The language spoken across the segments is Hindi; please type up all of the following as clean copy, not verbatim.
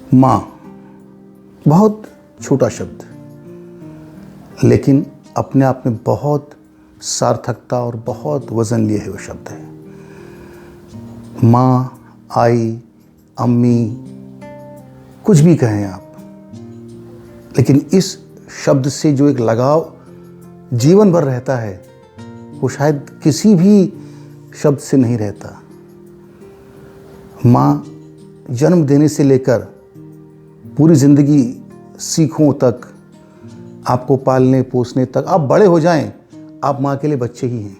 माँ, बहुत छोटा शब्द, लेकिन अपने आप में बहुत सार्थकता और बहुत वज़न लिए हुए शब्द है। माँ, आई, अम्मी, कुछ भी कहें आप, लेकिन इस शब्द से जो एक लगाव जीवन भर रहता है वो शायद किसी भी शब्द से नहीं रहता। माँ जन्म देने से लेकर पूरी ज़िंदगी सीखों तक, आपको पालने पोसने तक, आप बड़े हो जाएं, आप माँ के लिए बच्चे ही हैं।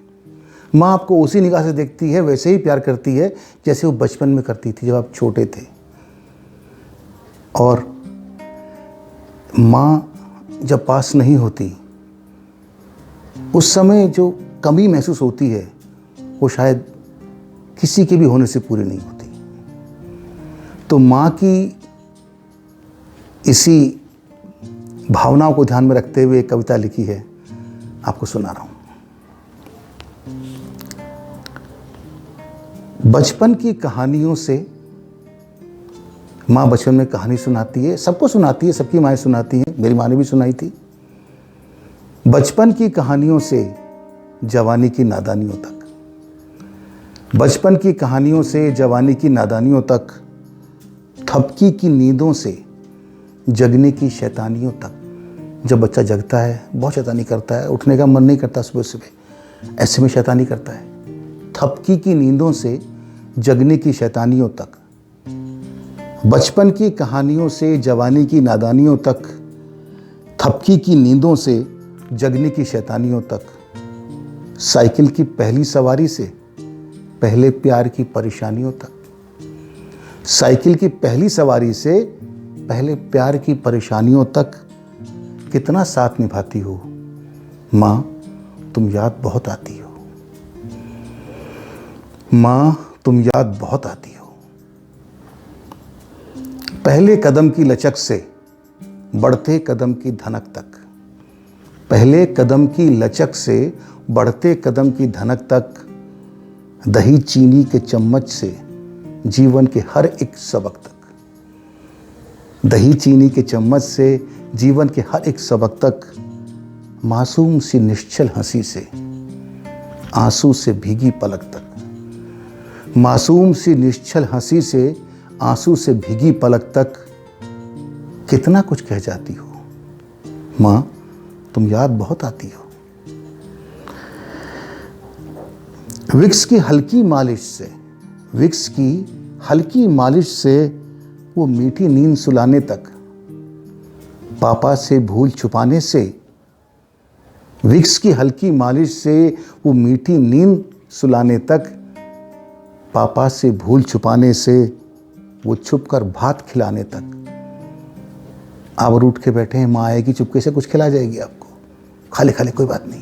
माँ आपको उसी निगाह से देखती है, वैसे ही प्यार करती है जैसे वो बचपन में करती थी जब आप छोटे थे। और माँ जब पास नहीं होती, उस समय जो कमी महसूस होती है वो शायद किसी के भी होने से पूरी नहीं होती। तो माँ की इसी भावनाओं को ध्यान में रखते हुए एक कविता लिखी है, आपको सुना रहा हूँ। बचपन की कहानियों से, माँ बचपन में कहानी सुनाती है, सबको सुनाती है, सबकी माएँ सुनाती हैं, मेरी माँ ने भी सुनाई थी। बचपन की कहानियों से जवानी की नादानियों तक, बचपन की कहानियों से जवानी की नादानियों तक, थपकी की नींदों से जगने की शैतानियों तक। जब बच्चा जगता है बहुत शैतानी करता है, उठने का मन नहीं करता सुबह सुबह, ऐसे में शैतानी करता है। थपकी की नींदों से जगने की शैतानियों तक, बचपन की कहानियों से जवानी की नादानियों तक, थपकी की नींदों से जगने की शैतानियों तक, साइकिल की पहली सवारी से पहले प्यार की परेशानियों तक, साइकिल की पहली सवारी से पहले प्यार की परेशानियों तक कितना साथ निभाती हो माँ, तुम याद बहुत आती हो। माँ, तुम याद बहुत आती हो। पहले कदम की लचक से बढ़ते कदम की धनक तक, पहले कदम की लचक से बढ़ते कदम की धनक तक, दही चीनी के चम्मच से जीवन के हर एक सबक तक, दही चीनी के चम्मच से जीवन के हर एक सबक तक, मासूम सी निश्चल हंसी से आंसू से भीगी पलक तक, मासूम सी निश्चल हंसी से आंसू से भीगी पलक तक, कितना कुछ कह जाती हो माँ, तुम याद बहुत आती हो। विक्स की हल्की मालिश से, विक्स की हल्की मालिश से वो मीठी नींद सुलाने तक, पापा से भूल छुपाने से, विक्स की हल्की मालिश से वो मीठी नींद सुलाने तक, पापा से भूल छुपाने से वो छुपकर भात खिलाने तक। आप रूठ के बैठे हैं, माँ आएगी चुपके से कुछ खिला जाएगी आपको, खाले खाले कोई बात नहीं।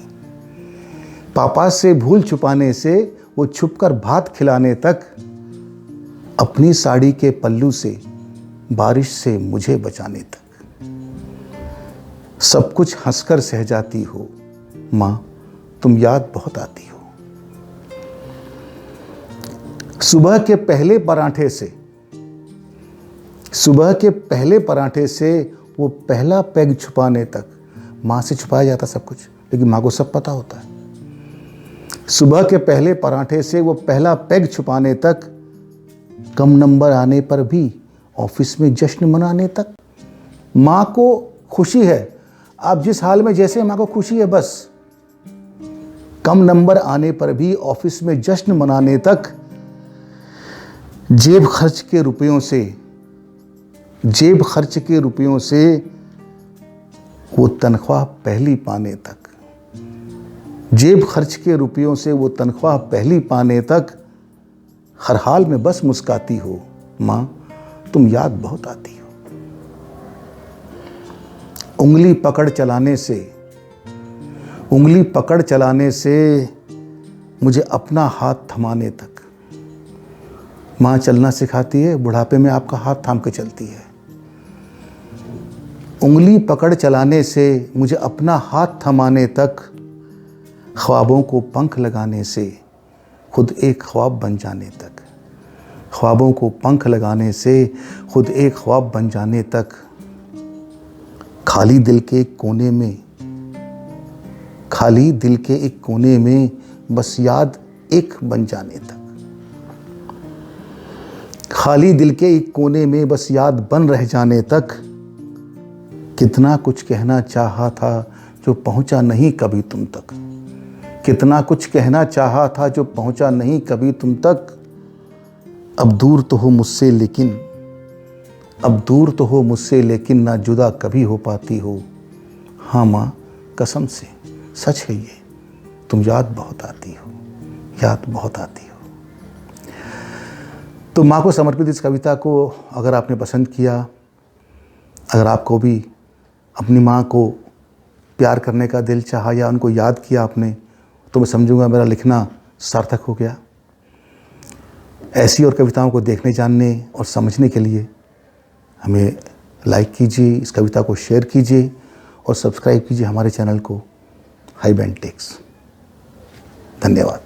पापा से भूल छुपाने से वो छुपकर भात खिलाने तक, अपनी साड़ी के पल्लू से बारिश से मुझे बचाने तक, सब कुछ हंसकर सह जाती हो माँ, तुम याद बहुत आती हो। सुबह के पहले पराठे से, सुबह के पहले पराठे से वो पहला पैग छुपाने तक, माँ से छुपाया जाता सब कुछ, लेकिन माँ को सब पता होता है। सुबह के पहले पराठे से वो पहला पैग छुपाने तक, कम नंबर आने पर भी ऑफिस में जश्न मनाने तक। माँ को खुशी है, आप जिस हाल में जैसे, माँ को खुशी है बस। कम नंबर आने पर भी ऑफिस में जश्न मनाने तक, जेब खर्च के रुपयों से, जेब खर्च के रुपयों से वो तनख्वाह पहली पाने तक, जेब खर्च के रुपयों से वो तनख्वाह पहली पाने तक, हर हाल में बस मुस्काती हो माँ, तुम याद बहुत आती हो। उंगली पकड़ चलाने से, उंगली पकड़ चलाने से मुझे अपना हाथ थमाने तक, माँ चलना सिखाती है, बुढ़ापे में आपका हाथ थाम के चलती है। उंगली पकड़ चलाने से मुझे अपना हाथ थमाने तक, ख्वाबों को पंख लगाने से खुद एक ख्वाब बन जाने तक, ख्वाबों को पंख लगाने से खुद एक ख्वाब बन जाने तक, खाली दिल के एक कोने में, खाली दिल के एक कोने में बस याद एक बन जाने तक, खाली दिल के एक कोने में बस याद बन रह जाने तक, कितना कुछ कहना चाहा था जो पहुंचा नहीं कभी तुम तक, कितना कुछ कहना चाहा था जो पहुंचा नहीं कभी तुम तक। अब दूर तो हो मुझसे लेकिन, अब दूर तो हो मुझसे लेकिन ना जुदा कभी हो पाती हो। हाँ माँ कसम से सच है ये, तुम याद बहुत आती हो, याद बहुत आती हो। तो माँ को समर्पित इस कविता को अगर आपने पसंद किया, अगर आपको भी अपनी माँ को प्यार करने का दिल चाहा या उनको याद किया आपने, तो मैं समझूंगा मेरा लिखना सार्थक हो गया। ऐसी और कविताओं को देखने, जानने और समझने के लिए हमें लाइक कीजिए, इस कविता को शेयर कीजिए और सब्सक्राइब कीजिए हमारे चैनल को हाई बैंड टेक्स। धन्यवाद।